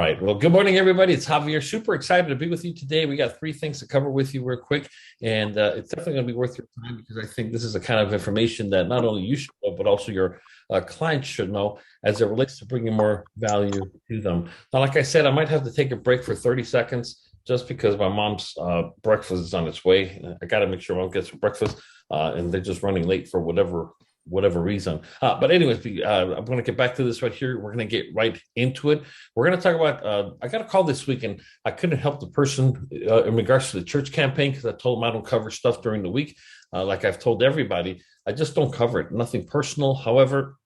All right. Well, good morning, everybody. It's Javier. Super excited to be with you today. We got three things to cover with you real quick, and it's definitely going to be worth your time because I think this is the kind of information that not only you should know, but also your clients should know as it relates to bringing more value to them. Now, like I said, I might have to take a break for 30 seconds just because my mom's breakfast is on its way. I got to make sure mom gets breakfast, and they're just running late for whatever reason. But anyways, I'm going to get back to this right here. We're going to get right into it. We're going to talk about, I got a call this week and I couldn't help the person in regards to the church campaign because I told them I don't cover stuff during the week. Like I've told everybody, I just don't cover it. Nothing personal. However,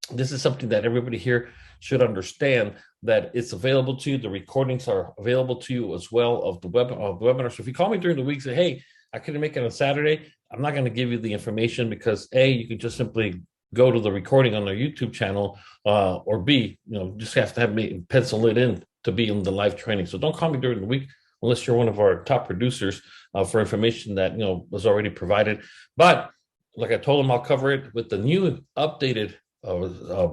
this is something that everybody here should understand that it's available to you. The recordings are available to you as well of the webinar. So if you call me during the week, say, hey, I couldn't make it on Saturday, I'm not going to give you the information because A, you can just simply go to the recording on their YouTube channel, or B, just have to have me pencil it in to be in the live training. So don't call me during the week unless you're one of our top producers for information that was already provided. But like I told them, I'll cover it with the new updated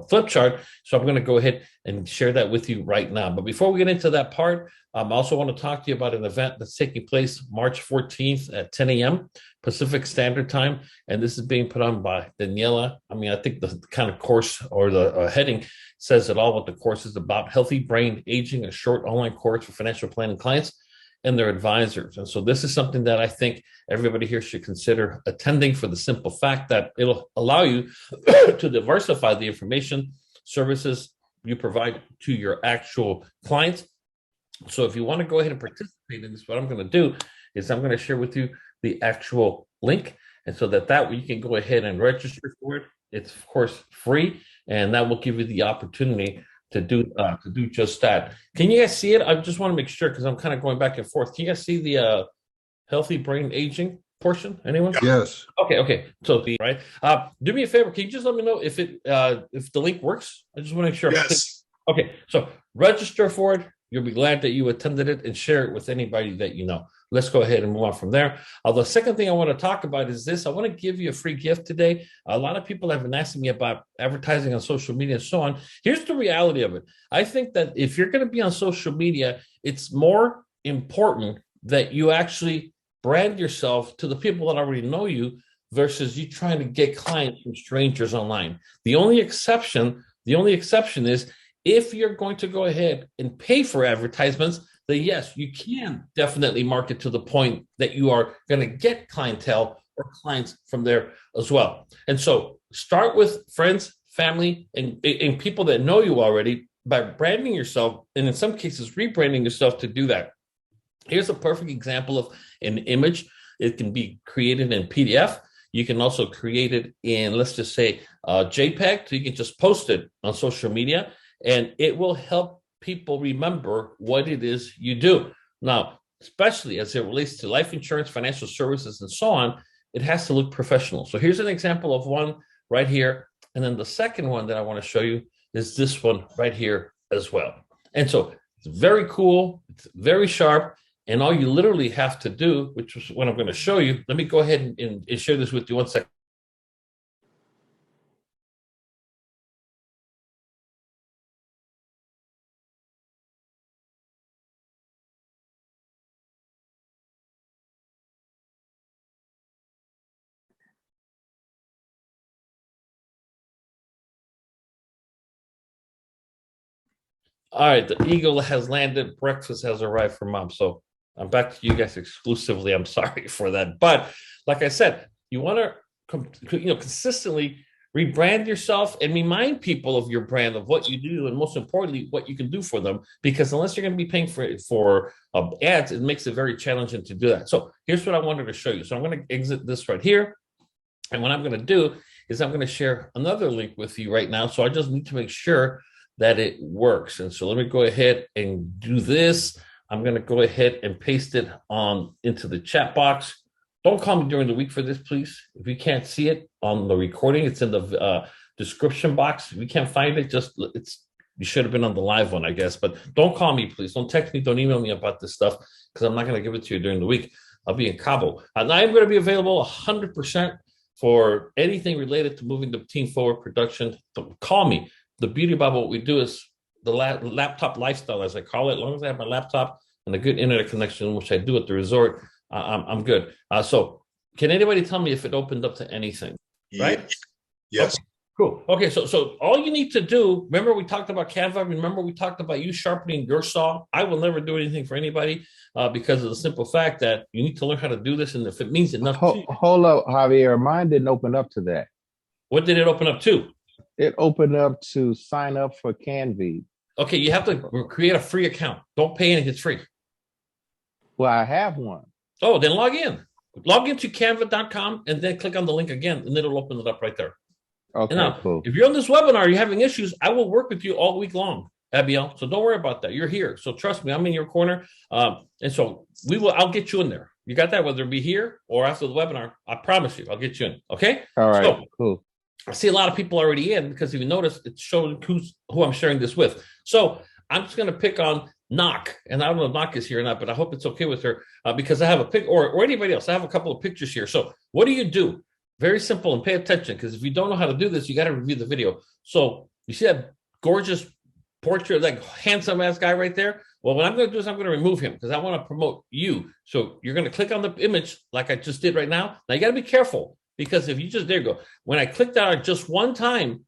flip chart. So I'm going to go ahead and share that with you right now. But before we get into that part, I also want to talk to you about an event that's taking place March 14th at 10 a.m. Pacific Standard Time. And this is being put on by Daniela. I mean, I think the kind of course or the heading says it all, what the course is about: Healthy Brain Aging, a short online course for financial planning clients and their advisors. And so this is something that I think everybody here should consider attending for the simple fact that it'll allow you to diversify the information services you provide to your actual clients. So if you want to go ahead and participate in this, what I'm going to do is I'm going to share with you the actual link. And so that way you can go ahead and register for it. It's of course free, and that will give you the opportunity to do just that. Can you guys see it? I just want to make sure because I'm kind of going back and forth. Can you guys see the healthy brain aging portion? Anyone? Yes. Okay. So right. Do me a favor. Can you just let me know if the link works? I just want to make sure. Yes. Okay. So register for it. You'll be glad that you attended it and share it with anybody that you know. Let's go ahead and move on from there. The second thing I want to talk about is this. I want to give you a free gift today. A lot of people have been asking me about advertising on social media and so on. Here's the reality of it. I think that if you're going to be on social media, it's more important that you actually brand yourself to the people that already know you versus you trying to get clients from strangers online. The only exception is if you're going to go ahead and pay for advertisements, then yes, you can definitely market to the point that you are going to get clientele or clients from there as well. And so start with friends, family, and people that know you already by branding yourself, and in some cases, rebranding yourself to do that. Here's a perfect example of an image. It can be created in PDF. You can also create it in, let's just say, JPEG. So you can just post it on social media, and it will help people remember what it is you do. Now, especially as it relates to life insurance, financial services, and so on, it has to look professional. So here's an example of one right here. And then the second one that I want to show you is this one right here as well. And so it's very cool. It's very sharp. And all you literally have to do, which is what I'm going to show you, let me go ahead and share this with you 1 second. All right, the eagle has landed. Breakfast has arrived for mom. So I'm back to you guys exclusively. I'm sorry for that. But like I said, you want to consistently rebrand yourself and remind people of your brand, of what you do, and most importantly, what you can do for them. Because unless you're going to be paying for ads, it makes it very challenging to do that. So here's what I wanted to show you. So I'm going to exit this right here. And what I'm going to do is I'm going to share another link with you right now. So I just need to make sure that it works. And so let me go ahead and do this. I'm going to go ahead and paste it on into the chat box. Don't call me during the week for this, please. If you can't see it on the recording, it's in the description box. If you can't find it, you should have been on the live one, I guess. But don't call me, please. Don't text me. Don't email me about this stuff because I'm not going to give it to you during the week. I'll be in Cabo. And I am going to be available 100% for anything related to moving the team forward, production. Call me. The beauty about what we do is the laptop lifestyle, as I call it. As long as I have my laptop and a good internet connection, which I do at the resort, I'm good. So can anybody tell me if it opened up to anything? Right? Yes. Okay, cool. Okay, so all you need to do, remember we talked about Canva, remember we talked about you sharpening your saw. I will never do anything for anybody because of the simple fact that you need to learn how to do this. And if it means enough to you, Hold up, Javier. Mine didn't open up to that. what did it open up to? It opened up to sign up for Canva. Okay, you have to create a free account. Don't pay anything, it's free. Well, I have one. Oh, then log in. Log into canva.com and then click on the link again, and it'll open it up right there. Okay, now, cool. if you're on this webinar, you're having issues, I will work with you all week long, Abiel. So don't worry about that. You're here. So trust me, I'm in your corner. And so I'll get you in there. You got that, whether it be here or after the webinar. I promise you, I'll get you in. Okay? All right, so, cool. I see a lot of people already in because if you notice, it's showing who I'm sharing this with. So I'm just going to pick on Knock, and I don't know if Knock is here or not, but I hope it's okay with her because I have a pic, or anybody else. I have a couple of pictures here. So what do? Very simple, and pay attention, because if you don't know how to do this, you got to review the video. So you see that gorgeous portrait of that handsome ass guy right there? Well, what I'm going to do is I'm going to remove him because I want to promote you. So you're going to click on the image like I just did right now. Now you got to be careful, because if you just, there you go. When I clicked on it just one time,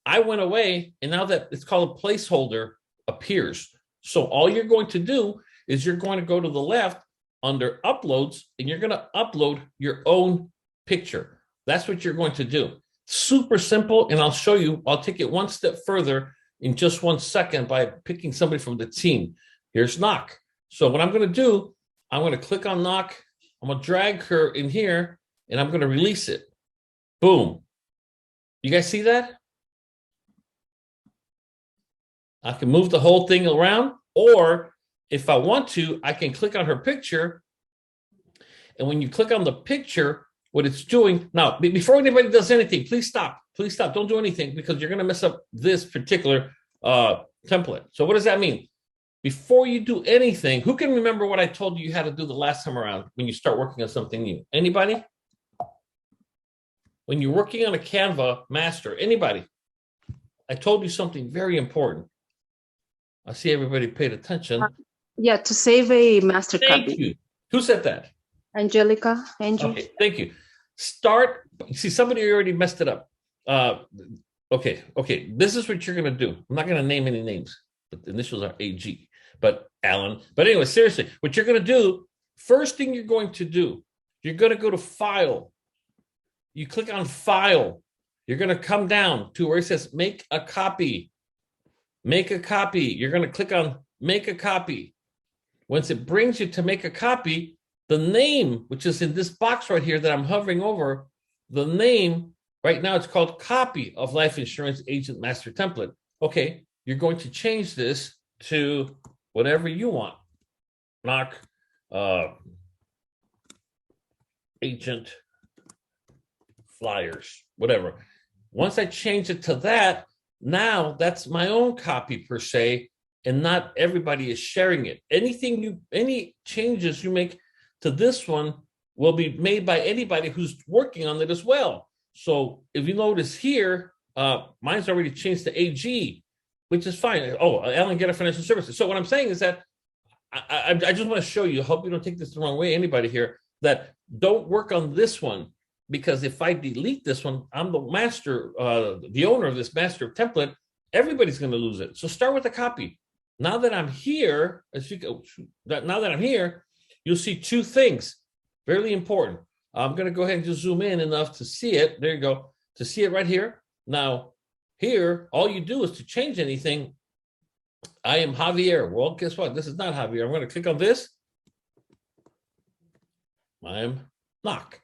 I went away, and now that it's called a placeholder appears. So all you're going to do is you're going to go to the left under uploads, and you're going to upload your own picture. That's what you're going to do. Super simple, and I'll show you. I'll take it one step further in just 1 second by picking somebody from the team. Here's Knock. So what I'm going to do, I'm going to click on Knock. I'm going to drag her in here, and I'm going to release it. Boom. You guys see that? I can move the whole thing around, or if I want to, I can click on her picture. And when you click on the picture, what it's doing now, before anybody does anything, please stop. Please stop. Don't do anything, because you're going to mess up this particular template. So what does that mean? Before you do anything, who can remember what I told you had to do the last time around when you start working on something new? Anybody? When you're working on a Canva master, anybody? I told you something very important. I see everybody paid attention. Yeah, to save a master Thank copy. you. Who said that? Angelica, Angie. Okay, thank you. See, somebody already messed it up. Okay. This is what you're going to do. I'm not going to name any names, but the initials are AG, but Alan. But anyway, seriously, what you're going to do, first thing you're going to do, you're going to go to File. You click on File. You're going to come down to where it says Make a Copy. Make a copy. You're going to click on Make a Copy. Once it brings you to Make a Copy, the name, which is in this box right here that I'm hovering over, the name, right now it's called Copy of Life Insurance Agent Master Template. Okay, you're going to change this to whatever you want. Knock, Agent Flyers, whatever. Once I change it to that, now that's my own copy per se, and not everybody is sharing it. Any changes you make to this one will be made by anybody who's working on it as well. So if you notice here, mine's already changed to AG, which is fine. Oh, Alan Getter Financial Services. So what I'm saying is that I just want to show you, I hope you don't take this the wrong way, anybody here, that don't work on this one, because if I delete this one, I'm the master, the owner of this master template, everybody's going to lose it. So start with a copy. Now that I'm here, you'll see two things, very important. I'm going to go ahead and just zoom in enough to see it. There you go, to see it right here. Now, here, all you do is to change anything. I am Javier. Well, guess what? This is not Javier. I'm going to click on this. I am Knock.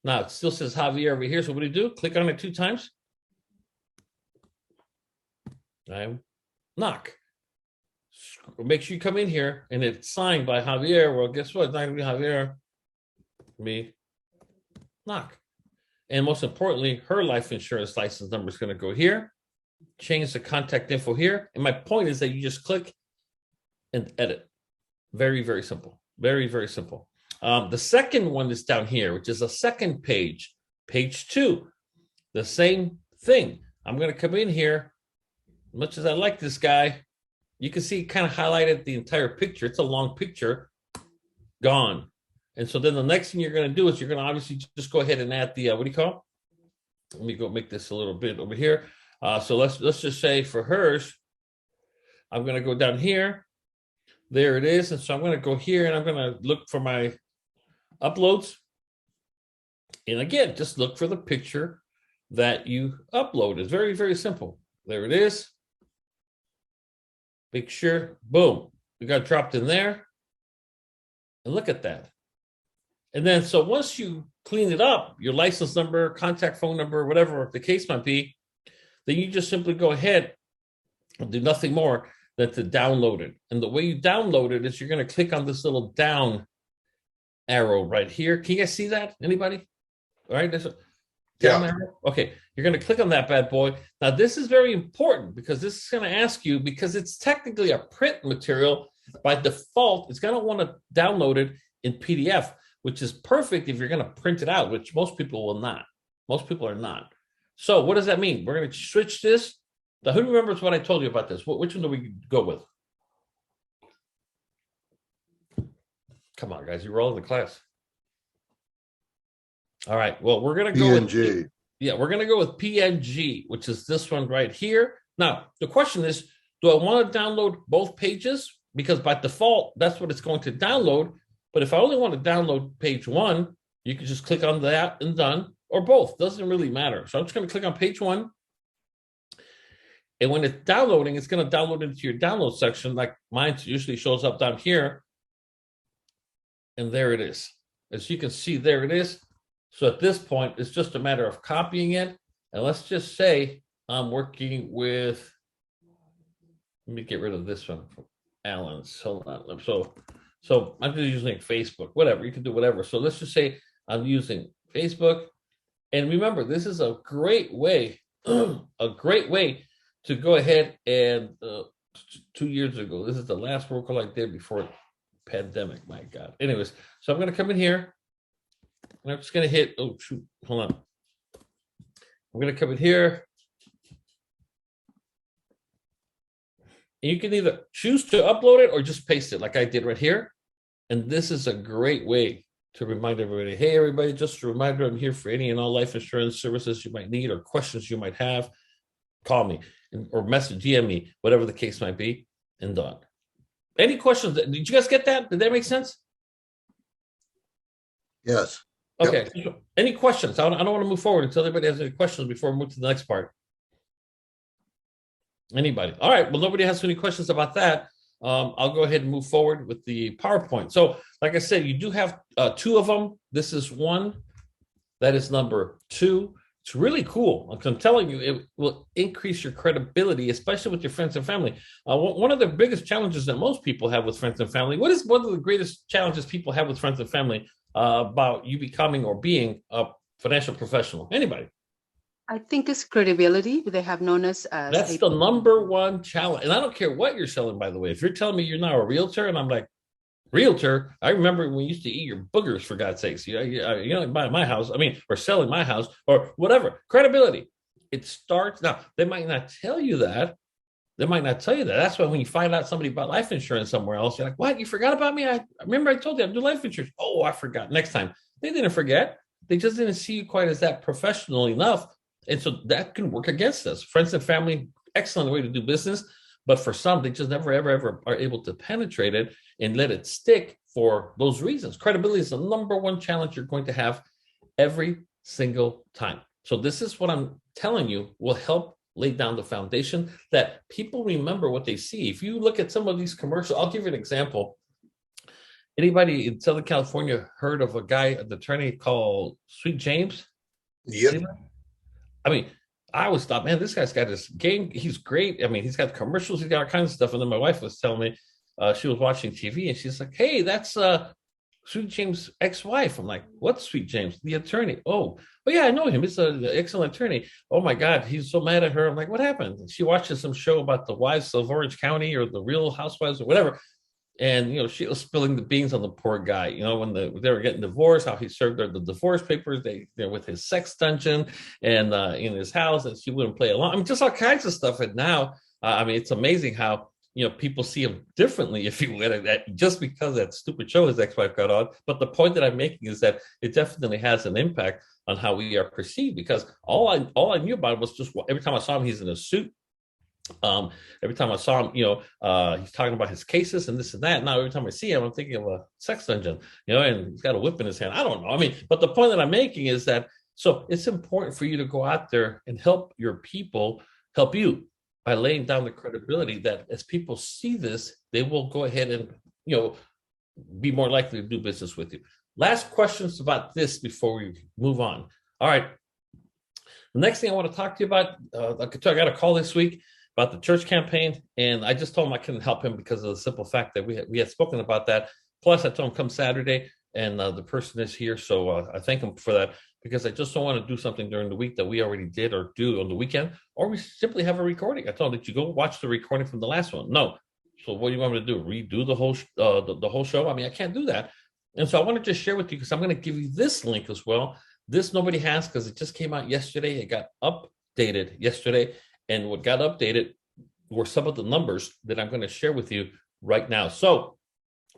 Now, it still says Javier over here. So what do? Click on it 2 times. I'm Knock. Make sure you come in here and it's signed by Javier. Well, guess what? It's not going to be Javier. Me, Knock. And most importantly, her life insurance license number is going to go here. Change the contact info here. And my point is that you just click and edit. Very, very simple. Very, very simple. The second one is down here, which is a second page, page 2. The same thing. I'm going to come in here much as I like this guy, you can see kind of highlighted the entire picture. It's a long picture, gone. And so then the next thing you're going to do is you're going to obviously just go ahead and add the, what do you call it? Let me go make this a little bit over here. So let's just say for hers, I'm going to go down here. There it is. And so I'm going to go here and I'm going to look for my uploads. And again, just look for the picture that you upload. It's very, very simple. There it is. Make sure, boom, we got dropped in there. And look at that. And then, so once you clean it up, your license number, contact phone number, whatever the case might be, then you just simply go ahead and do nothing more than to download it. And the way you download it is you're going to click on this little down arrow right here. Can you guys see that? Anybody? All right. There's a down arrow. Okay. You're going to click on that bad boy. Now, this is very important because this is going to ask you, because it's technically a print material, by default, it's going to want to download it in PDF, which is perfect if you're going to print it out, which most people will not. Most people are not. So what does that mean? We're going to switch this. Now, who remembers what I told you about this? Which one do we go with? Come on, guys. You were all in the class. All right. Well, we're going to go PNG. with, yeah, we're going to go with PNG, which is this one right here. Now, the question is, do I want to download both pages? Because by default, that's what it's going to download. But if I only want to download page one, you can just click on that and done, or both. Doesn't really matter. So I'm just going to click on page one. And when it's downloading, it's going to download into your download section. Like mine usually shows up down here. And there it is. As you can see, there it is. So at this point, it's just a matter of copying it. And let's just say I'm working with, let me get rid of this one from Alan's. Hold on. So I'm just using Facebook, whatever. You can do whatever. So let's just say I'm using Facebook. And remember, this is a great way, to go ahead and 2 years ago, this is the last work I did before pandemic, my God. Anyways, so I'm going to come in here and I'm just going to hit, oh, shoot, hold on. I'm going to come in here. And you can either choose to upload it or just paste it like I did right here. And this is a great way to remind everybody, hey, everybody, just a reminder, I'm here for any and all life insurance services you might need or questions you might have. Call me or message, DM me, whatever the case might be, and done. Any questions? Did you guys get that? Did that make sense? Yes. Okay. Yep. Any questions? I don't want to move forward until everybody has any questions before we move to the next part. Anybody? All right. Well, nobody has any questions about that. I'll go ahead and move forward with the PowerPoint. So, like I said, you do have two of them. This is one. That is number two. It's really cool. I'm telling you, it will increase your credibility, especially with your friends and family. One of the biggest challenges that most people have with friends and family, what is one of the greatest challenges people have with friends and family about you becoming or being a financial professional? Anybody? I think it's credibility. They have known us as that's the number one challenge. And I don't care what you're selling, by the way. If you're telling me you're now a realtor, and I'm like, realtor, I remember when we used to eat your boogers, for God's sakes. You know, buy my house, or selling my house, or whatever. Credibility. It starts now. They might not tell you that. They might not tell you that. That's why when you find out somebody bought life insurance somewhere else, you're like, what? You forgot about me? I remember I told you I do life insurance. Oh, I forgot. Next time. They didn't forget. They just didn't see you quite as that professional enough. And so that can work against us. Friends and family, excellent way to do business. But for some, they just never, ever are able to penetrate it and let it stick for those reasons. Credibility is the number one challenge you're going to have every single time. So this is what I'm telling you will help lay down the foundation that people remember what they see. If you look at some of these commercials, I'll give you an example. Anybody in Southern California heard of a guy, an attorney called Sweet James? Yep. Anybody? I mean, I always thought, man, this guy's got this game. He's great. I mean, he's got commercials. He's got all kinds of stuff. And then my wife was telling me, she was watching TV and she's like, hey, that's Sweet James' ex-wife. I'm like, what's Sweet James? The attorney. Oh, yeah, I know him. He's an excellent attorney. Oh, my God, he's so mad at her. I'm like, what happened? And she watches some show about the wives of Orange County or the Real Housewives or whatever. And, she was spilling the beans on the poor guy, when they were getting divorced, how he served her the divorce papers, they're with his sex dungeon and in his house, and she wouldn't play along. I mean, just all kinds of stuff. And now I mean, it's amazing how people see him differently, if you will, just because that stupid show his ex-wife got on. But the point that I'm making is that it definitely has an impact on how we are perceived, because all I knew about him was just every time I saw him, he's in a suit. Every time I saw him, he's talking about his cases and this and that. Now every time I see him, I'm thinking of a sex dungeon, and he's got a whip in his hand. I don't know. I mean, but the point that I'm making is that so it's important for you to go out there and help your people help you by laying down the credibility that as people see this, they will go ahead and be more likely to do business with you. Last questions about this before we move on. All right. The next thing I want to talk to you about, I got a call this week about the church campaign, and I just told him I couldn't help him because of the simple fact that we had spoken about that. Plus, I told him come Saturday, and the person is here, so I thank him for that, because I just don't want to do something during the week that we already did or do on the weekend, or we simply have a recording. I told him, did you go watch the recording from the last one? No. So what do you want me to do? Redo the whole the whole show? I mean, I can't do that. And so I want to just share with you, because I'm going to give you this link as well. This nobody has, because it just came out yesterday. It got updated yesterday. And what got updated were some of the numbers that I'm going to share with you right now. So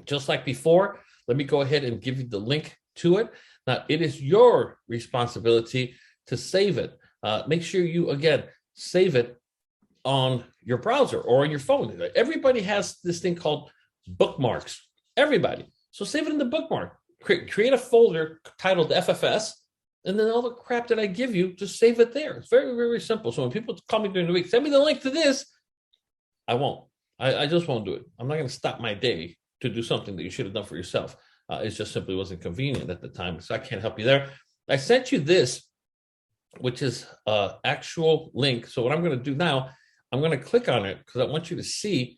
just like before, let me go ahead and give you the link to it. Now, it is your responsibility to save it. Make sure you, again, save it on your browser or on your phone. Everybody has this thing called bookmarks. Everybody. So save it in the bookmark. Create a folder titled FFS. And then all the crap that I give you, just save it there. It's very, very simple. So when people call me during the week, send me the link to this, I won't. I just won't do it. I'm not going to stop my day to do something that you should have done for yourself. It just simply wasn't convenient at the time. So I can't help you there. I sent you this, which is an actual link. So what I'm going to do now, I'm going to click on it because I want you to see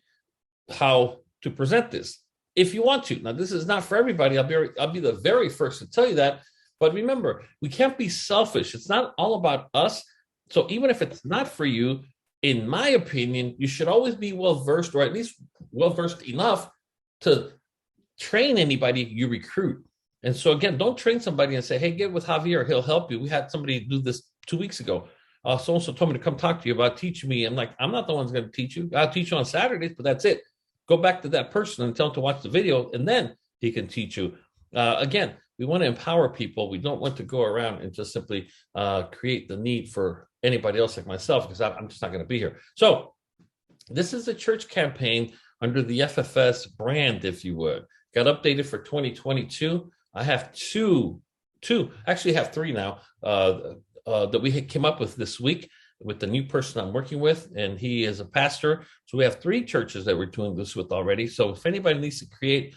how to present this if you want to. Now, this is not for everybody. I'll be the very first to tell you that. But remember, we can't be selfish. It's not all about us. So even if it's not for you, in my opinion, you should always be well-versed, or at least well-versed enough to train anybody you recruit. And so again, don't train somebody and say, hey, get with Javier, he'll help you. We had somebody do this 2 weeks ago. So-and-so told me to come talk to you about teaching me. I'm like, I'm not the one who's going to teach you. I'll teach you on Saturdays, but that's it. Go back to that person and tell him to watch the video, and then he can teach you. Again, we want to empower people. We don't want to go around and just simply create the need for anybody else like myself, because I'm just not going to be here. So this is a church campaign under the FFS brand, if you would. Got updated for 2022. I have actually have three now that we came up with this week with the new person I'm working with, and he is a pastor. So we have 3 churches that we're doing this with already. So if anybody needs to create,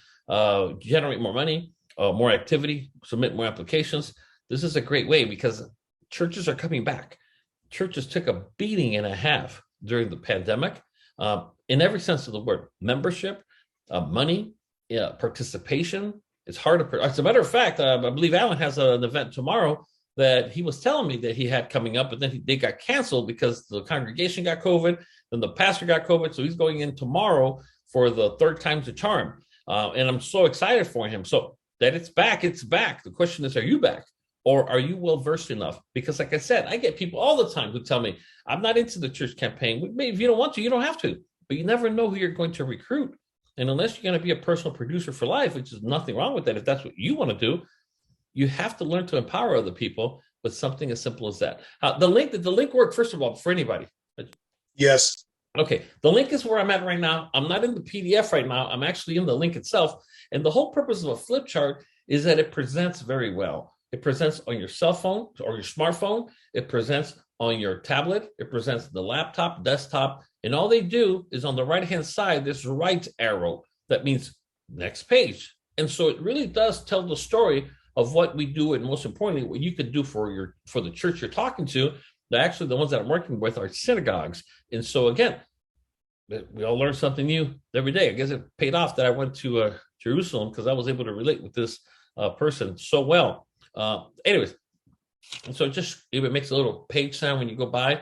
generate more money, more activity, submit more applications, this is a great way, because churches are coming back. Churches took a beating and a half during the pandemic, in every sense of the word. Membership, money, participation. It's hard to. As a matter of fact, I believe Alan has an event tomorrow that he was telling me that he had coming up, but then they got canceled because the congregation got COVID, then the pastor got COVID, so he's going in tomorrow for the 3rd time's the charm, and I'm so excited for him. So that it's back, it's back. The question is, are you back? Or are you well-versed enough? Because like I said, I get people all the time who tell me, I'm not into the church campaign. Maybe if you don't want to, you don't have to. But you never know who you're going to recruit. And unless you're going to be a personal producer for life, which is nothing wrong with that, if that's what you want to do, you have to learn to empower other people with something as simple as that. The link work, first of all, for anybody? Yes. Okay, the link is where I'm at right now. I'm not in the PDF right now. I'm actually in the link itself. And the whole purpose of a flip chart is that it presents very well. It presents on your cell phone or your smartphone. It presents on your tablet. It presents the laptop, desktop. And all they do is on the right-hand side, this right arrow. That means next page. And so it really does tell the story of what we do, and most importantly, what you could do for the church you're talking to. Actually, the ones that I'm working with are synagogues. And so again, we all learn something new every day. I guess it paid off that I went to Jerusalem, because I was able to relate with this person so well. Anyways, and so it makes a little page sound when you go by.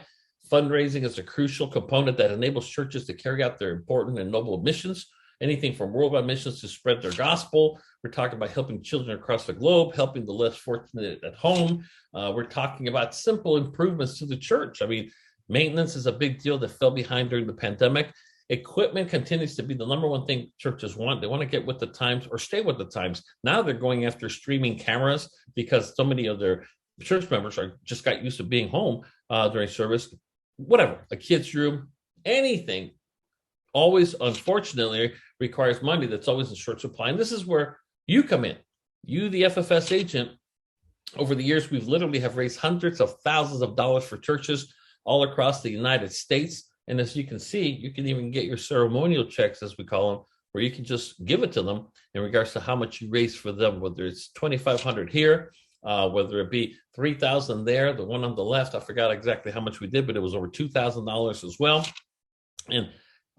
Fundraising is a crucial component that enables churches to carry out their important and noble missions, anything from worldwide missions to spread their gospel. We're talking about helping children across the globe, helping the less fortunate at home. We're talking about simple improvements to the church. I mean, Maintenance is a big deal that fell behind during the pandemic. Equipment continues to be the number one thing churches want. They want to get with the times or stay with the times. Now they're going after streaming cameras because so many of their church members are just got used to being home during service. Whatever, a kid's room, anything, always, unfortunately, requires money that's always in short supply. And this is where you come in. You, the FFS agent, over the years, we've literally have raised hundreds of thousands of dollars for churches all across the United States. And as you can see, you can even get your ceremonial checks, as we call them, where you can just give it to them in regards to how much you raise for them, whether it's $2,500 here, whether it be $3,000 there. The one on the left, I forgot exactly how much we did, but it was over $2,000 as well. And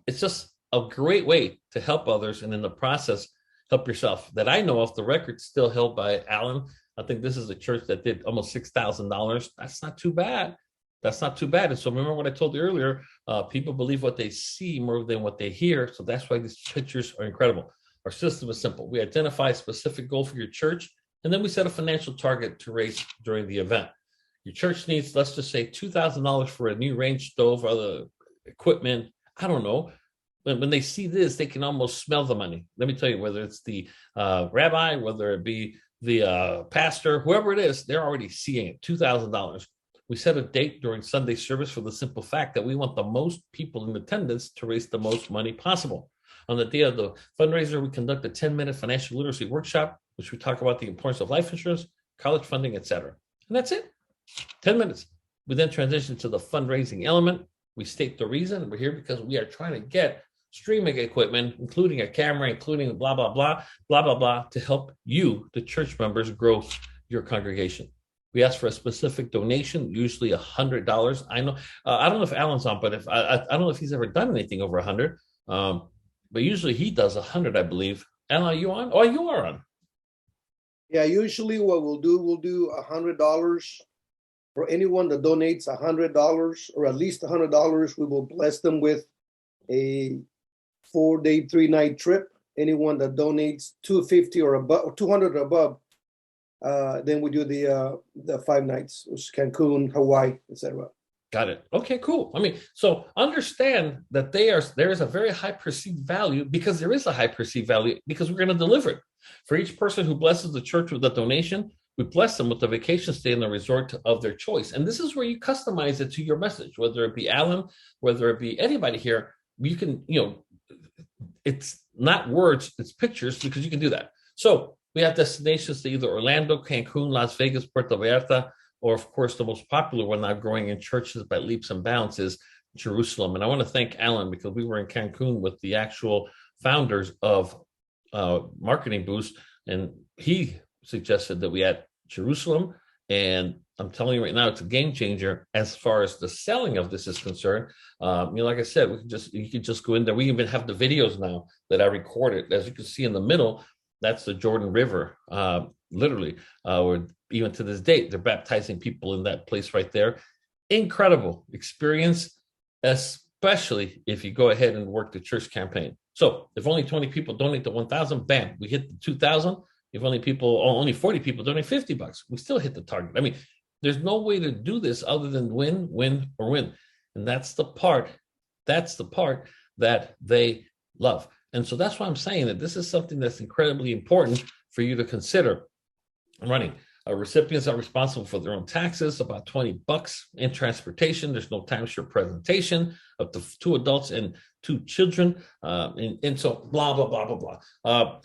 it's just a great way to help others, and in the process, help yourself. That I know of, the record's still held by Alan. I think this is a church that did almost $6,000. That's not too bad. That's not too bad. And so remember what I told you earlier, people believe what they see more than what they hear. So that's why these pictures are incredible. Our system is simple. We identify a specific goal for your church, and then we set a financial target to raise during the event. Your church needs, let's just say, $2,000 for a new range stove, other equipment. I don't know. When they see this, they can almost smell the money. Let me tell you, whether it's the rabbi, whether it be the pastor, whoever it is, they're already seeing it, $2,000. We set a date during Sunday service for the simple fact that we want the most people in attendance to raise the most money possible. On the day of the fundraiser, we conduct a 10-minute financial literacy workshop, which we talk about the importance of life insurance, college funding, etc. And that's it, 10 minutes. We then transition to the fundraising element. We state the reason we're here because we are trying to get streaming equipment, including a camera, including blah, blah, blah, blah, blah, blah, to help you, the church members, grow your congregation. We ask for a specific donation, usually $100. I know, I don't know if Alan's on, but if I don't know if he's ever done anything over 100. But usually he does 100, I believe. Alan, are you on? Oh, you are on. Yeah, usually what we'll do $100 for anyone that donates $100 or at least $100. We will bless them with a 4-day, 3-night trip. Anyone that donates $250 or above, or $200 or above, then we do the 5 nights, which is Cancun, Hawaii, etc. Got it. Okay, cool. I mean, so understand that there is a very high perceived value, because there is a high perceived value, because we're going to deliver it. For each person who blesses the church with a donation, we bless them with a vacation stay in the resort of their choice. And this is where you customize it to your message, whether it be Alan, whether it be anybody here. You can, it's not words, it's pictures, because you can do that. So we have destinations to either Orlando, Cancun, Las Vegas, Puerto Vallarta, or of course, the most popular one now growing in churches by leaps and bounds is Jerusalem. And I want to thank Alan, because we were in Cancun with the actual founders of Marketing Boost, and he suggested that we add Jerusalem. And I'm telling you right now, it's a game changer as far as the selling of this is concerned. Like I said, you can just go in there. We even have the videos now that I recorded. As you can see in the middle, that's the Jordan River, literally. Or even to this date, they're baptizing people in that place right there. Incredible experience, especially if you go ahead and work the church campaign. So if only 20 people donate to 1,000, bam, we hit the 2,000. If only 40 people donate $50, we still hit the target. I mean, there's no way to do this other than win, win, or win. And that's the part that they love. And so that's why I'm saying that this is something that's incredibly important for you to consider running. Recipients are responsible for their own taxes, about $20 in transportation. There's no timeshare presentation, up to 2 adults and 2 children. And so blah, blah, blah, blah, blah.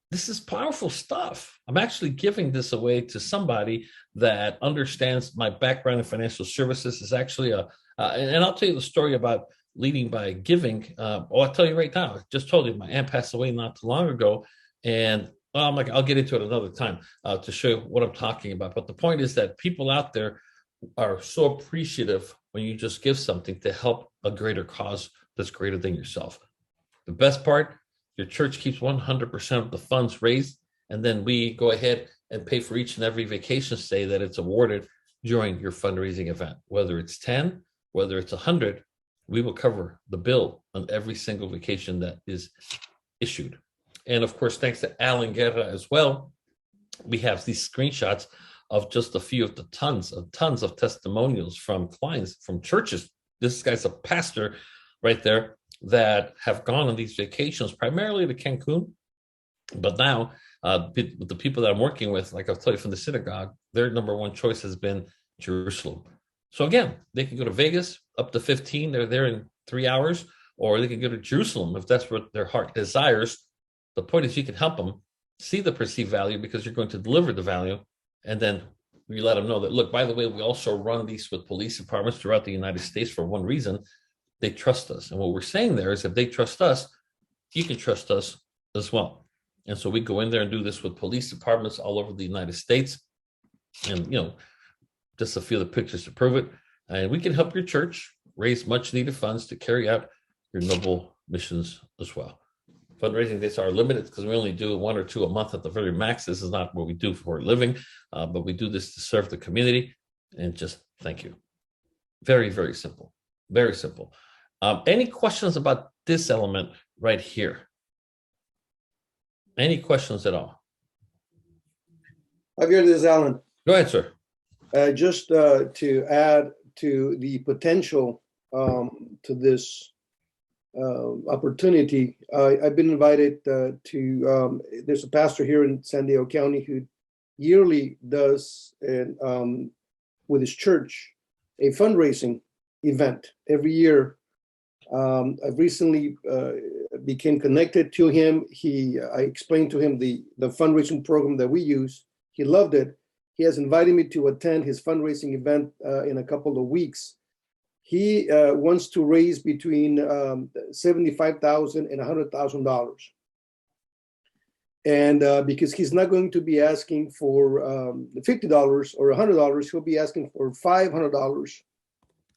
This is powerful stuff. I'm actually giving this away to somebody that understands my background in financial services. Is actually and I'll tell you the story about leading by giving. I'll tell you right now, I just told you my aunt passed away not too long ago. And I'll get into it another time to show you what I'm talking about. But the point is that people out there are so appreciative when you just give something to help a greater cause that's greater than yourself. The best part, your church keeps 100% of the funds raised, and then we go ahead and pay for each and every vacation stay that it's awarded during your fundraising event. Whether it's 10, whether it's 100, we will cover the bill on every single vacation that is issued. And of course, thanks to Alan Guerra as well, we have these screenshots of just a few of the tons of testimonials from clients, from churches This guy's a pastor right there that have gone on these vacations, primarily to Cancun. But now, the people that I'm working with, like I'll tell you from the synagogue, their number one choice has been Jerusalem. So again, they can go to Vegas up to 15. They're there in 3 hours, or they can go to Jerusalem if that's what their heart desires. The point is you can help them see the perceived value because you're going to deliver the value. And then we let them know that, look, by the way, we also run these with police departments throughout the United States for one reason. They trust us. And what we're saying there is if they trust us, you can trust us as well. And so we go in there and do this with police departments all over the United States. And, just a few of the pictures to prove it. And we can help your church raise much needed funds to carry out your noble missions as well. Fundraising days are limited because we only do 1 or 2 a month at the very max. This is not what we do for a living, but we do this to serve the community. And just thank you. Very, very simple. Very simple. Any questions about this element right here? Any questions at all? Javier, this is Alan. Go ahead, sir. Just to add to the potential to this opportunity, I've been invited to, there's a pastor here in San Diego County who yearly does, with his church, a fundraising event every year. I've recently became connected to him. I explained to him the fundraising program that we use. He loved it. He has invited me to attend his fundraising event in a couple of weeks. He wants to raise between $75,000 and $100,000. And because he's not going to be asking for $50 or $100, he'll be asking for $500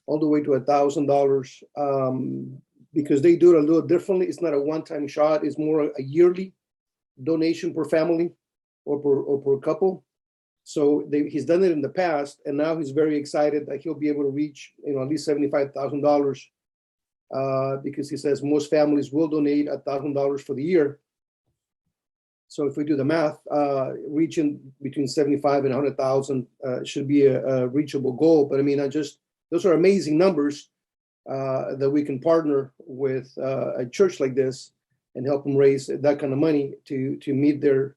all the way to $1,000 because they do it a little differently. It's not a one-time shot. It's more a yearly donation per family or per couple. So he's done it in the past, and now he's very excited that he'll be able to reach, at least $75,000 because he says most families will donate $1,000 for the year. So if we do the math, reaching between 75 and 100,000 should be a reachable goal. But I mean, those are amazing numbers that we can partner with a church like this and help them raise that kind of money to meet their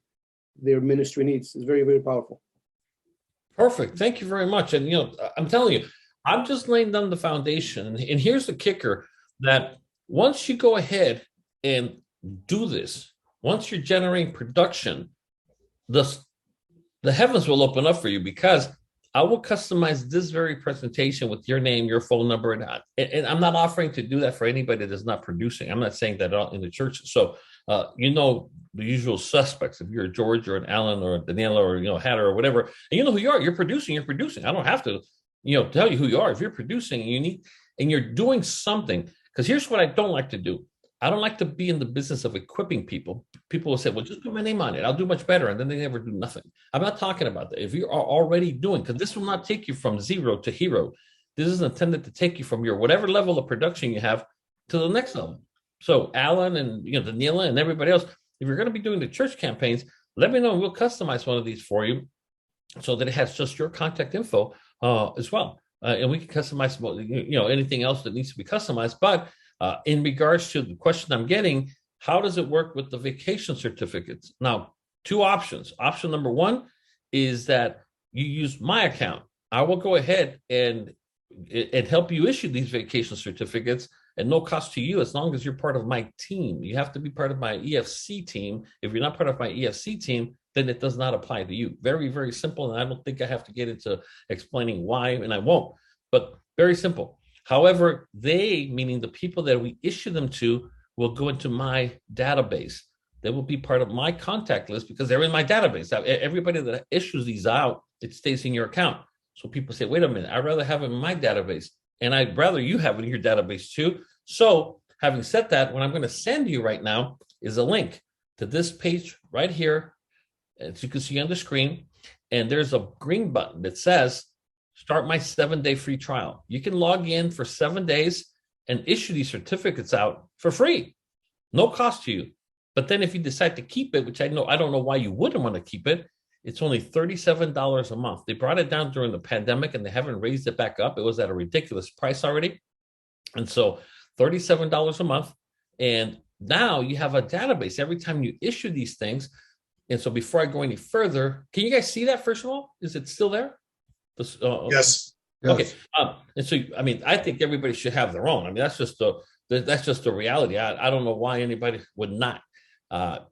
ministry needs. It's very, very powerful. Perfect. Thank you very much. And, I'm telling you, I'm just laying down the foundation. And here's the kicker, that once you go ahead and do this, once you're generating production, the heavens will open up for you, because I will customize this very presentation with your name, your phone number, and I'm not offering to do that for anybody that's not producing. I'm not saying that in the church. So, the usual suspects. If you're a George or an Alan or a Daniela or, Hatter or whatever, and you know who you are, you're producing. I don't have to, tell you who you are. If you're producing and you're doing something, because here's what I don't like to do. I don't like to be in the business of equipping people. People will say, well, just put my name on it. I'll do much better. And then they never do nothing. I'm not talking about that. If you are already doing, because this will not take you from zero to hero. This is intended to take you from your whatever level of production you have to the next level. So Alan and, Daniela and everybody else, if you're going to be doing the church campaigns, let me know. And we'll customize one of these for you so that it has just your contact info as well. And we can customize, anything else that needs to be customized. But in regards to the question I'm getting, how does it work with the vacation certificates? Now, 2 options. Option number 1 is that you use my account. I will go ahead and help you issue these vacation certificates at no cost to you, as long as you're part of my team. You have to be part of my EFC team. If you're not part of my EFC team, then it does not apply to you. Very, very simple. And I don't think I have to get into explaining why, and I won't, but very simple. However, they, meaning the people that we issue them to, will go into my database. They will be part of my contact list because they're in my database. Everybody that issues these out, it stays in your account. So people say, wait a minute, I'd rather have it in my database. And I'd rather you have it in your database too. So having said that, what I'm going to send you right now is a link to this page right here, as you can see on the screen. And there's a green button that says, start my 7-day free trial. You can log in for 7 days and issue these certificates out for free, no cost to you. But then if you decide to keep it, which I don't know why you wouldn't want to keep it, it's only $37 a month. They brought it down during the pandemic and they haven't raised it back up. It was at a ridiculous price already. And so $37 a month. And now you have a database every time you issue these things. And so before I go any further, can you guys see that first of all? Is it still there? Yes. Okay. And so, I mean, I think everybody should have their own. I mean, that's just the reality. I don't know why anybody would not.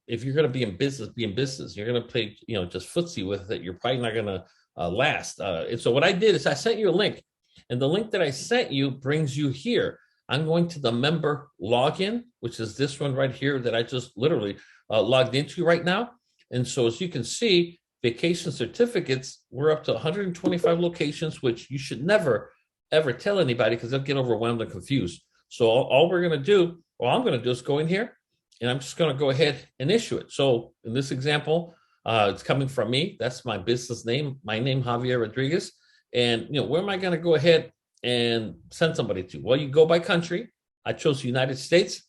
If you're going to be in business, be in business. You're going to play, just footsie with it. You're probably not going to last. And so what I did is I sent you a link, and the link that I sent you brings you here. I'm going to the member login, which is this one right here that I just literally logged into right now. And so as you can see, vacation certificates, we're up to 125 locations, which you should never, ever tell anybody because they'll get overwhelmed and confused. So all I'm going to do is go in here, and I'm just going to go ahead and issue it. So in this example, it's coming from me. That's my business name, my name, Javier Rodriguez. And, where am I going to go ahead and send somebody to? Well, you go by country. I chose United States.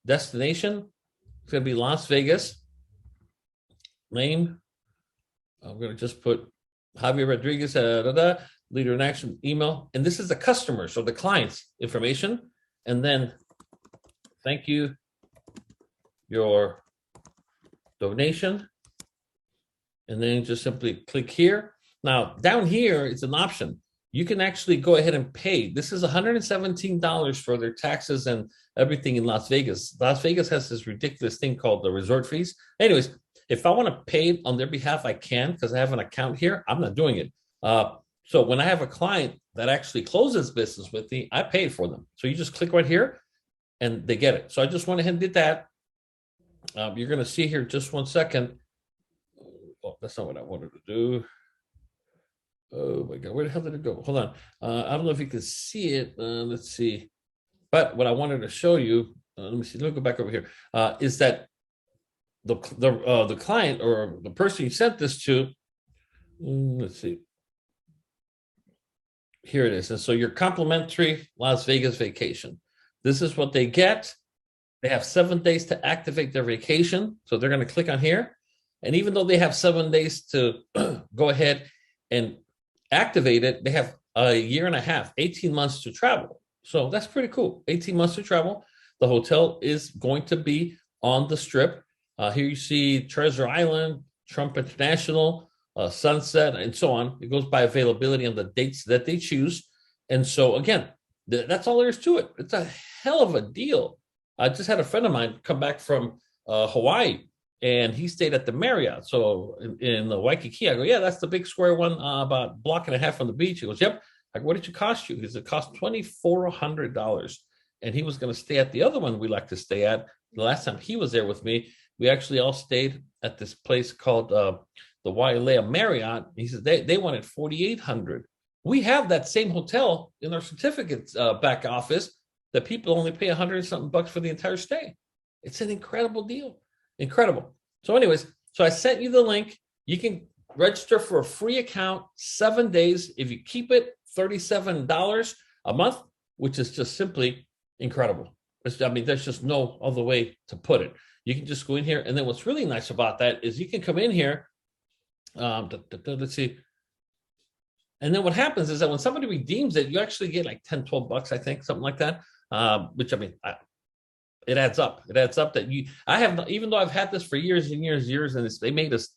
Destination, it's going to be Las Vegas. Name, I'm going to just put Javier Rodriguez, leader in action, email. And this is the customer, so the client's information. And then, thank you, your donation. And then just simply click here. Now, down here, it's an option. You can actually go ahead and pay. This is $117 for their taxes and everything in Las Vegas. Las Vegas has this ridiculous thing called the resort fees. Anyways, if I want to pay on their behalf, I can because I have an account here. I'm not doing it. So when I have a client that actually closes business with me, I pay for them. So you just click right here and they get it. So I just went ahead and did that. You're going to see here just 1 second. Oh, that's not what I wanted to do. Oh my God, where the hell did it go? Hold on. I don't know if you can see it. Let's see. But what I wanted to show you, let me see. Let me go back over here. Is that the client or the person you sent this to? Let's see. Here it is. And so your complimentary Las Vegas vacation. This is what they get. They have 7 days to activate their vacation. So they're going to click on here. And even though they have 7 days to go ahead and activate it, they have a year and a half, 18 months to travel. So that's pretty cool. 18 months to travel. The hotel is going to be on the Strip. Here you see Treasure Island, Trump International, Sunset, and so on. It goes by availability on the dates that they choose. And so, again, that's all there is to it. It's a hell of a deal. I just had a friend of mine come back from Hawaii, and he stayed at the Marriott. So in the Waikiki, I go, yeah, that's the big square one about a block and a half from the beach. He goes, yep. I go, what did it cost you? He said, it cost $2,400. And he was going to stay at the other one we like to stay at. The last time he was there with me, we actually all stayed at this place called the Wailea Marriott. He said they wanted $4,800. We have that same hotel in our certificates back office that people only pay $100 and something bucks for the entire stay. It's an incredible deal. Incredible. So anyways, so I sent you the link. You can register for a free account, 7 days. If you keep it, $37 a month, which is just simply incredible. I mean, there's just no other way to put it. You can just go in here. And then what's really nice about that is you can come in here. Let's see. And then what happens is that when somebody redeems it, you actually get like 10, 12 bucks, I think, something like that. Which, I mean, it adds up. It adds up that I have, even though I've had this for years and years, and they made us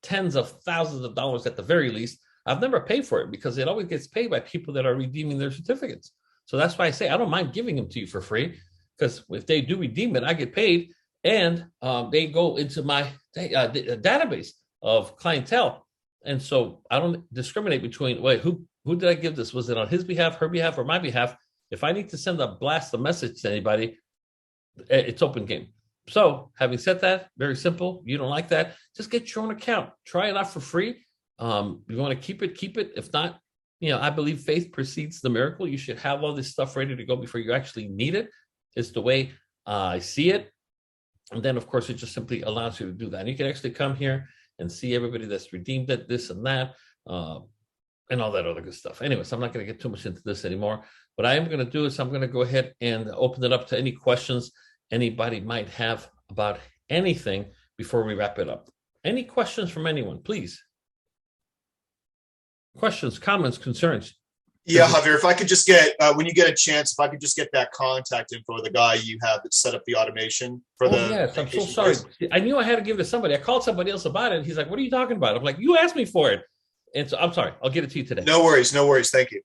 tens of thousands of dollars at the very least. I've never paid for it because it always gets paid by people that are redeeming their certificates. So that's why I say I don't mind giving them to you for free, because if they do redeem it, I get paid, and they go into my database of clientele. And so I don't discriminate between, wait, who did I give this? Was it on his behalf, her behalf, or my behalf? If I need to send a message to anybody, it's open game. So having said that, very simple. You don't like that, just get your own account. Try it out for free. You want to keep it, keep it. If not, I believe faith precedes the miracle. You should have all this stuff ready to go before you actually need it. It's the way I see it. And then, of course, it just simply allows you to do that. And you can actually come here and see everybody that's redeemed it, this and that, and all that other good stuff. Anyways, I'm not going to get too much into this anymore. What I am going to do is I'm going to go ahead and open it up to any questions anybody might have about anything before we wrap it up. Any questions from anyone, please? Questions, comments, concerns? Yeah, Javier, if I could just get, when you get a chance, if I could just get that contact info of the guy you have that set up the automation for Oh, the yes, I'm so vacation sorry. place. I knew I had to give it to somebody. I called somebody else about it. And he's like, what are you talking about? I'm like, you asked me for it. And so I'm sorry. I'll get it to you today. No worries. No worries. Thank you.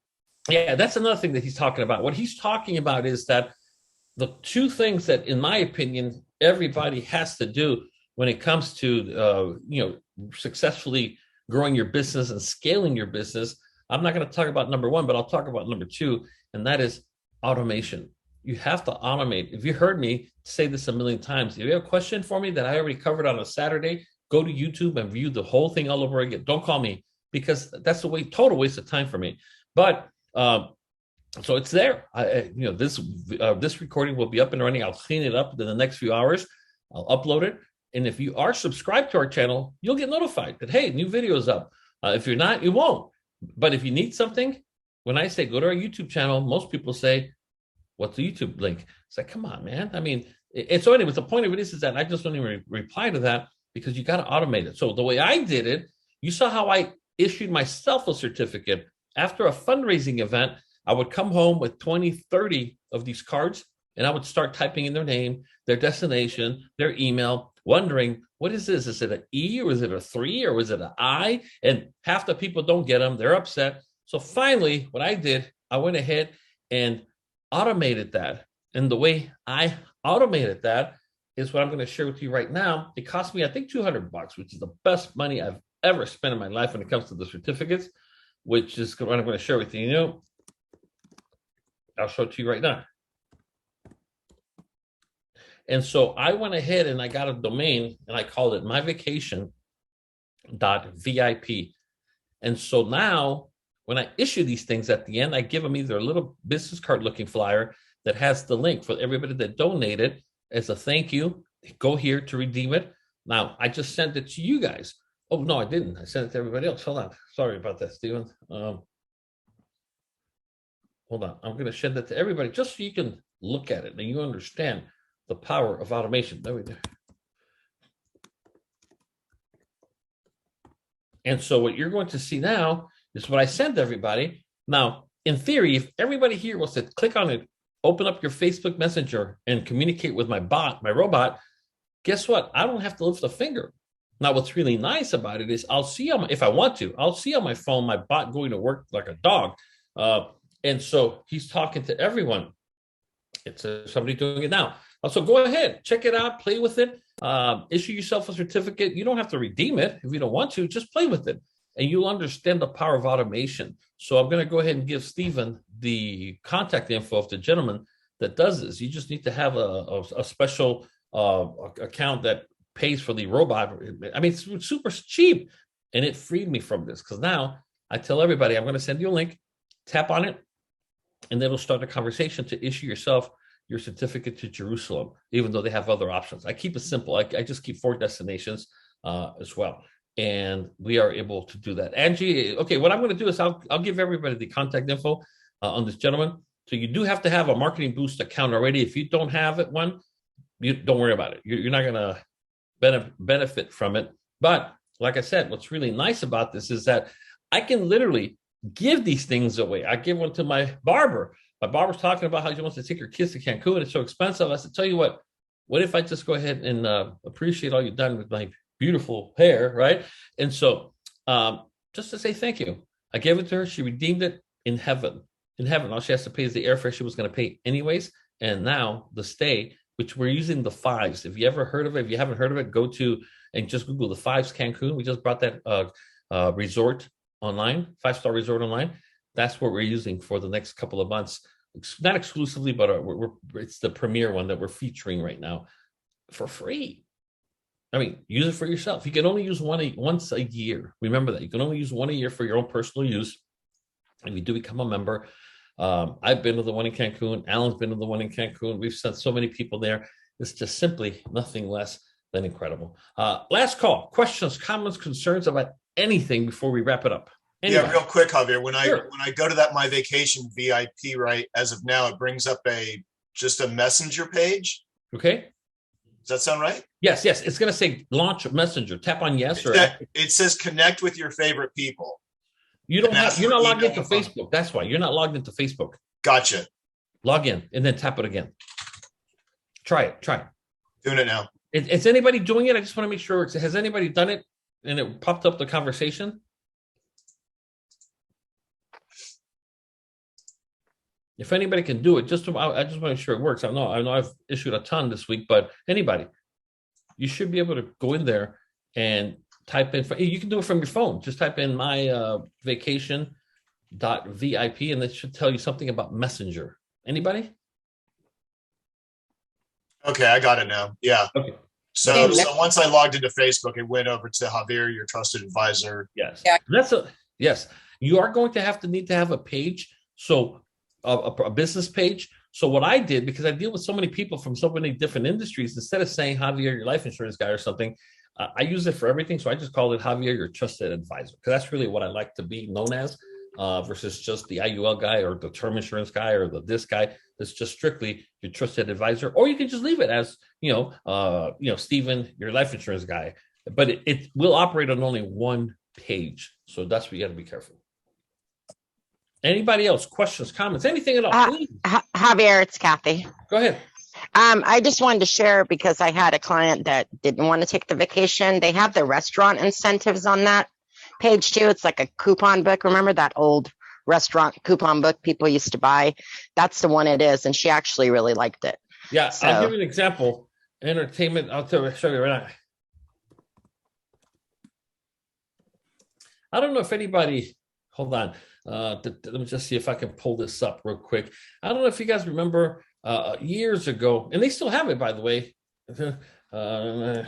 Yeah, that's another thing that he's talking about. What he's talking about is that the two things that, in my opinion, everybody has to do when it comes to successfully growing your business and scaling your business. I'm not going to talk about number one, but I'll talk about number two, and that is automation. You have to automate. If you heard me say this a million times, if you have a question for me that I already covered on a Saturday, go to YouTube and view the whole thing all over again. Don't call me, because that's a total waste of time for me. But so it's there. This recording will be up and running. I'll clean it up in the next few hours. I'll upload it. And if you are subscribed to our channel, you'll get notified that, hey, new video is up. If you're not, you won't. But if you need something, when I say go to our YouTube channel, most people say, what's the YouTube link? It's like, come on, man. I mean, and so anyways, the point of it is that I just don't even reply to that, because you got to automate it. So the way I did it, you saw how I issued myself a certificate. After a fundraising event, I would come home with 20, 30 of these cards, and I would start typing in their name, their destination, their email, wondering, what is this? Is it an E, or is it a 3, or is it an I? And half the people don't get them. They're upset. So finally, what I did, I went ahead and automated that. And the way I automated that is what I'm going to share with you right now. It cost me, I think, $200, which is the best money I've ever spent in my life when it comes to the certificates, which is what I'm going to share with you. I'll show it to you right now. And so I went ahead and I got a domain, and I called it myvacation.vip. And so now when I issue these things at the end, I give them either a little business card looking flyer that has the link for everybody that donated as a thank you. Go here to redeem it. Now, I just sent it to you guys. Oh, no, I didn't. I sent it to everybody else. Hold on. Sorry about that, Steven. Hold on. I'm going to send that to everybody just so you can look at it and you understand the power of automation. There we go. And so what you're going to see now is what I sent everybody. Now, in theory, if everybody here was to click on it, open up your Facebook Messenger and communicate with my bot, my robot, guess what? I don't have to lift a finger. Now, what's really nice about it is I'll see if I want to, I'll see on my phone my bot going to work like a dog. And so he's talking to everyone. It's somebody doing it now. So go ahead, check it out, play with it, issue yourself a certificate. You don't have to redeem it if you don't want to, just play with it. And you'll understand the power of automation. So I'm going to go ahead and give Stephen the contact info of the gentleman that does this. You just need to have a special account that pays for the robot. I mean, it's super cheap. And it freed me from this, because now I tell everybody, I'm going to send you a link, tap on it, and then it'll start a conversation to issue yourself your certificate to Jerusalem, even though they have other options. I keep it simple. I just keep 4 destinations as well. And we are able to do that. Angie, okay, what I'm going to do is I'll give everybody the contact info on this gentleman. So you do have to have a Marketing Boost account already. If you don't have it, you don't worry about it. You're not going to benefit from it. But like I said, what's really nice about this is that I can literally give these things away. I give one to my barber. My barber's talking about how she wants to take her kids to Cancun. It's so expensive. I said, tell you what if I just go ahead and appreciate all you've done with my beautiful hair, right? And so just to say thank you, I gave it to her. She redeemed it in heaven. In heaven, all she has to pay is the airfare she was going to pay anyways. And now the stay, which we're using the Fives. If you ever heard of it, if you haven't heard of it, go to and just Google the Fives Cancun. We just brought that resort online, 5-star resort online. That's what we're using for the next couple of months. Not exclusively, but it's the premier one that we're featuring right now for free. I mean, use it for yourself. You can only use once a year. Remember that. You can only use one a year for your own personal use. If you do become a member, I've been to the one in Cancun. Alan's been to the one in Cancun. We've sent so many people there. It's just simply nothing less than incredible. Last call. Questions, comments, concerns about anything before we wrap it up. Anybody? Yeah, real quick, Javier. When Sure. I go to that My Vacation VIP, right, as of now, it brings up just a messenger page. Okay. Does that sound right? Yes. It's going to say launch Messenger. Tap on yes. It says connect with your favorite people. You don't And have, ask you're for not logged email into info. Facebook. That's why you're not logged into Facebook. Gotcha. Log in and then tap it again. Try it. Try it. Doing it now. Is anybody doing it? I just want to make sure. Has anybody done it and it popped up the conversation? If anybody can do it, I just want to make sure it works. I know I've issued a ton this week, but anybody, you should be able to go in there and type in. You can do it from your phone. Just type in my vacation.vip and it should tell you something about Messenger. Anybody? Okay, I got it now. Yeah. Okay. So once I logged into Facebook, it went over to Javier, your trusted advisor. Yes. Yeah. Yes. You are going to need to have a page. So a business page. So what I did, because I deal with so many people from so many different industries, instead of saying Javier, your life insurance guy or something, I use it for everything. So I just called it Javier, your trusted advisor, because that's really what I like to be known as, versus just the IUL guy or the term insurance guy or this guy. It's just strictly your trusted advisor, or you can just leave it as, Stephen, your life insurance guy, but it will operate on only one page. So that's where you got to be careful. Anybody else? Questions, comments, anything at all? Please. Javier, it's Kathy. Go ahead. I just wanted to share because I had a client that didn't want to take the vacation. They have the restaurant incentives on that page too. It's like a coupon book. Remember that old restaurant coupon book people used to buy? That's the one it is. And she actually really liked it. Yeah, So, I'll give you an example. Entertainment. Show you right now. I don't know if anybody. Hold on. Let me just see if I can pull this up real quick. I don't know if you guys remember years ago, and they still have it, by the way. I'm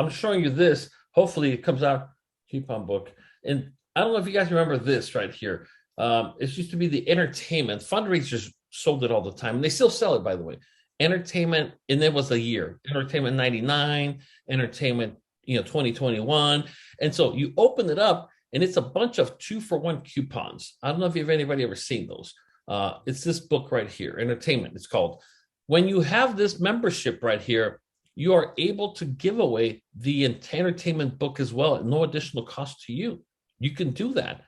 showing you this. Hopefully, it comes out coupon book. And I don't know if you guys remember this right here. It used to be the entertainment fundraisers sold it all the time, and they still sell it, by the way. Entertainment, and it was a year. Entertainment 99, entertainment, 2021, and so you open it up. And it's a bunch of 2-for-1 coupons. I don't know if you've anybody ever seen those. It's this book right here, Entertainment, it's called. When you have this membership right here, you are able to give away the entertainment book as well at no additional cost to you. You can do that.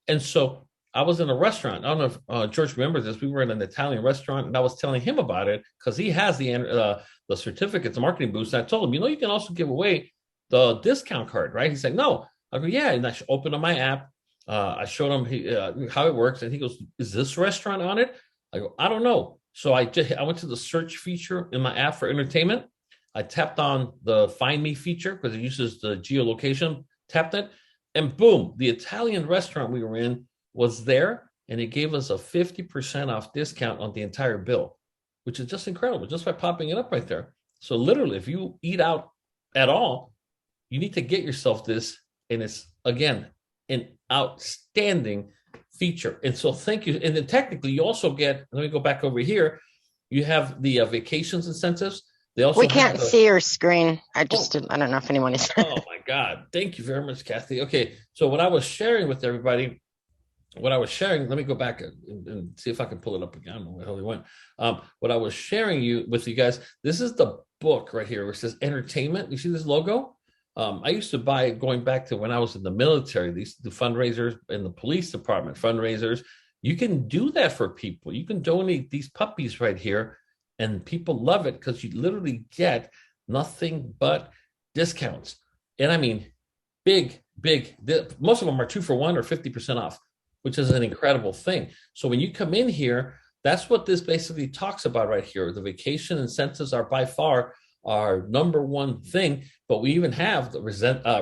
And so I was in a restaurant. I don't know if George remembers this. We were in an Italian restaurant, and I was telling him about it because he has the certificates, the marketing boost. I told him, you can also give away the discount card, right? He's like, no. I go, yeah, and I opened up my app. I showed him how it works, and he goes, "Is this restaurant on it?" I go, "I don't know." So I went to the search feature in my app for entertainment. I tapped on the Find Me feature because it uses the geolocation. Tapped it, and boom, the Italian restaurant we were in was there, and it gave us a 50% off discount on the entire bill, which is just incredible, just by popping it up right there. So literally, if you eat out at all, you need to get yourself this. And it's, again, an outstanding feature. And so thank you. And then technically, you also get, let me go back over here. You have the vacations incentives. They also we can't see your screen. I don't know if anyone is. Oh, my God. Thank you very much, Kathy. Okay. So what I was sharing with everybody, let me go back and see if I can pull it up again. I don't know where the hell it went. What I was sharing with you guys, this is the book right here, which says entertainment. You see this logo? I used to buy it going back to when I was in the military, the fundraisers in the police department, fundraisers. You can do that for people. You can donate these puppies right here, and people love it because you literally get nothing but discounts. And I mean, big. Most of them are 2-for-1 or 50% off, which is an incredible thing. So when you come in here, that's what this basically talks about right here. The vacation incentives are by far our number one thing, but we even have the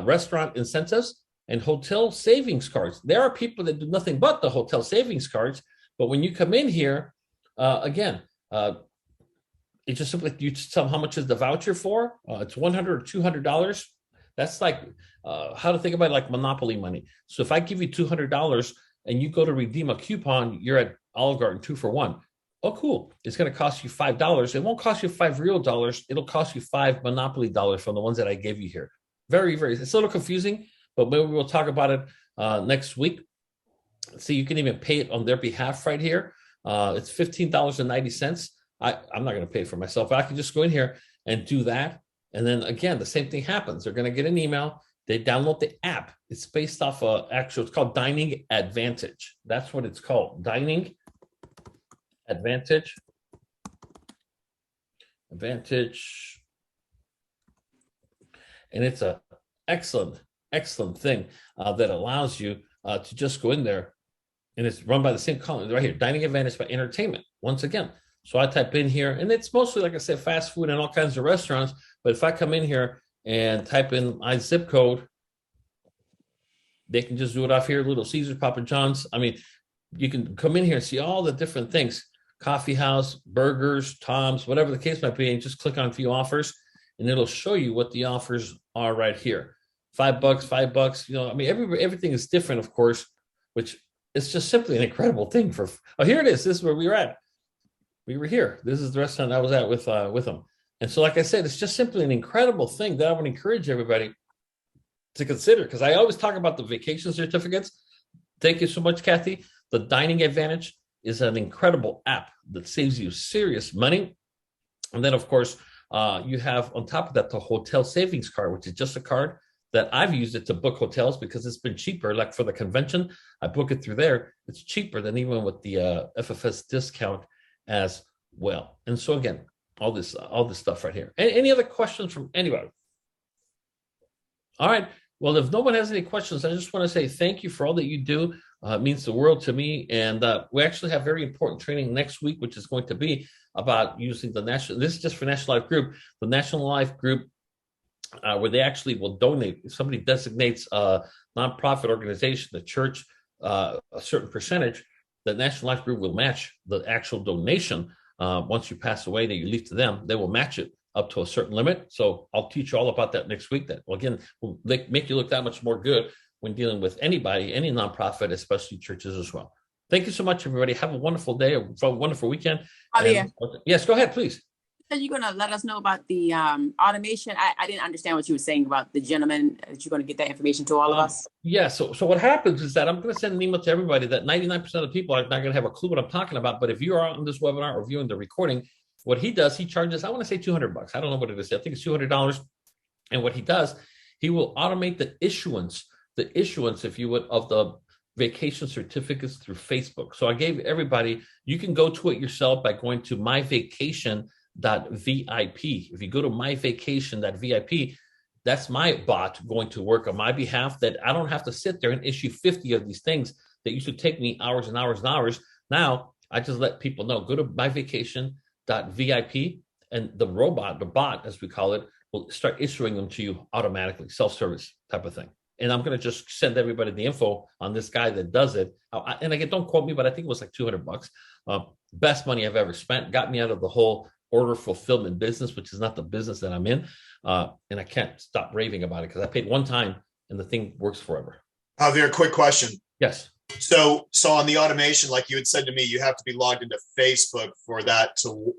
restaurant incentives and hotel savings cards. There are people that do nothing but the hotel savings cards, but when you come in here, it just simply, you tell them how much is the voucher for. It's $100 or $200. That's like how to think about it, like Monopoly money. So if I give you $200 and you go to redeem a coupon, you're at Olive Garden 2-for-1. Oh, cool. It's going to cost you $5. It won't cost you $5 real dollars. It'll cost you $5 Monopoly dollars from the ones that I gave you here. Very, it's a little confusing, but maybe we'll talk about it next week. See, you can even pay it on their behalf right here. It's $15.90. I'm not going to pay it for myself, but I can just go in here and do that. And then again, the same thing happens. They're going to get an email. they download the app. It's based off it's called Dining Advantage. That's what it's called. Dining Advantage. Advantage. And it's a excellent thing that allows you to just go in there, and it's run by the same column right here, Dining Advantage by Entertainment. Once again, so I type in here, and it's mostly, like I said, fast food and all kinds of restaurants. But if I come in here and type in my zip code, they can just do it off here. Little Caesars, Papa John's. I mean, you can come in here and see all the different things: coffee house, burgers, Tom's, whatever the case might be, and just click on view offers, and it'll show you what the offers are right here. $5. You know, I mean, everything is different, of course, which is just simply an incredible thing. Here it is. This is where we were at. We were here. This is the restaurant I was at with them. And so, like I said, it's just simply an incredible thing that I would encourage everybody to consider, because I always talk about the vacation certificates. Thank you so much, Kathy. The Dining Advantage is an incredible app that saves you serious money. And then, of course, you have on top of that the hotel savings card, which is just a card that I've used it to book hotels because it's been cheaper. Like for the convention, I book it through there. It's cheaper than even with the FFS discount as well. And so again, all this stuff right here. Any other questions from anybody? All right. Well, if no one has any questions, I just want to say thank you for all that you do. It means the world to me. And we actually have very important training next week, which is going to be about using the national, this is just for National Life Group, the National Life Group, where they actually will donate. If somebody designates a nonprofit organization, the church, a certain percentage, the National Life Group will match the actual donation. Once you pass away, that you leave to them, they will match it up to a certain limit. So I'll teach you all about that next week. That, well, again, will make you look that much more good when dealing with anybody, any nonprofit, especially churches as well. Thank you so much, everybody. Have a wonderful day, a wonderful weekend. Javier. Yes, go ahead, please. So you're going to let us know about the automation. I didn't understand what you were saying about the gentleman, that you're going to get that information to all of us. Yeah. So what happens is that I'm going to send an email to everybody that 99% of the people are not going to have a clue what I'm talking about. But if you are on this webinar or viewing the recording, what he does, he charges, I want to say $200. I don't know what it is. I think it's $200. And what he does, he will automate the issuance, if you would, of the vacation certificates through Facebook. So I gave everybody, you can go to it yourself by going to myvacation.vip. If you go to myvacation.vip, that's my bot going to work on my behalf, that I don't have to sit there and issue 50 of these things that used to take me hours and hours and hours. Now I just let people know, go to myvacation.vip, and the robot, the bot, as we call it, will start issuing them to you automatically, self-service type of thing. And I'm going to just send everybody the info on this guy that does it. And again, don't quote me, but I think it was like $200. Best money I've ever spent. Got me out of the whole order fulfillment business, which is not the business that I'm in. And I can't stop raving about it because I paid one time and the thing works forever. Javier, quick question. Yes. So on the automation, like you had said to me, you have to be logged into Facebook for that to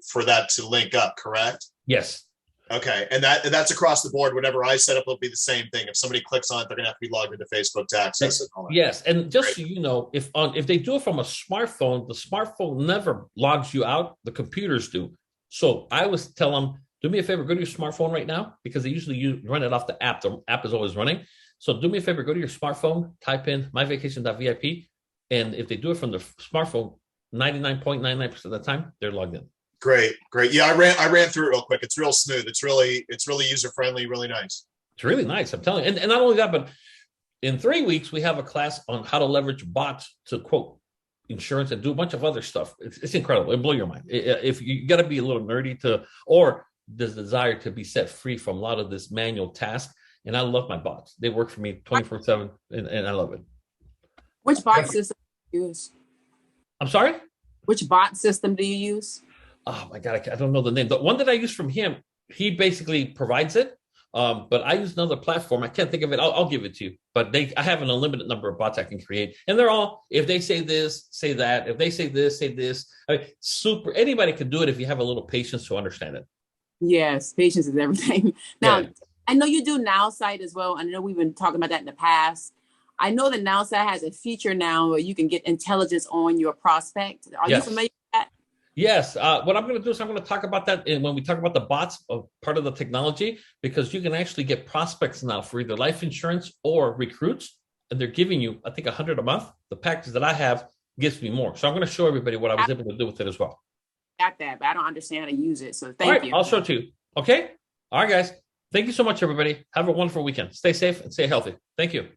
link up, correct? Yes. Okay, and that's across the board. Whatever I set up will be the same thing. If somebody clicks on it, they're gonna have to be logged into Facebook to access it. Yes, and just so you know, if they do it from a smartphone, the smartphone never logs you out. The computers do. So I always tell them, do me a favor, go to your smartphone right now, because they usually run it off the app. The app is always running. So do me a favor, go to your smartphone, type in myvacation.vip, and if they do it from the smartphone, 99.99% of the time, they're logged in. Great. Yeah, I ran through it real quick. It's real smooth. It's really user friendly, really nice. It's really nice, I'm telling you. And not only that, but in 3 weeks, we have a class on how to leverage bots to quote insurance and do a bunch of other stuff. It's incredible. It'll blow your mind. If you got to be a little nerdy or this desire to be set free from a lot of this manual task. And I love my bots. They work for me 24/7 and I love it. Which bot system do you use? I'm sorry? Which bot system do you use? Oh my God, I don't know the name. The one that I use from him, he basically provides it. But I use another platform. I can't think of it. I'll give it to you. But I have an unlimited number of bots I can create. And they're all, if they say this, say that. If they say this, say this. I mean, super. Anybody can do it if you have a little patience to understand it. Yes, patience is everything. Now, Yeah. I know you do NowSite as well. I know we've been talking about that in the past. I know that NowSite has a feature now where you can get intelligence on your prospect. Are you familiar with that? Yes. What I'm going to do is I'm going to talk about that when we talk about the bots of part of the technology, because you can actually get prospects now for either life insurance or recruits, and they're giving you, I think, 100 a month. The package that I have gives me more. So I'm going to show everybody what I was able to do with it as well. Got that, but I don't understand how to use it. So All thank right, you. I'll show it to you. Okay. All right, guys. Thank you so much, everybody. Have a wonderful weekend. Stay safe and stay healthy. Thank you.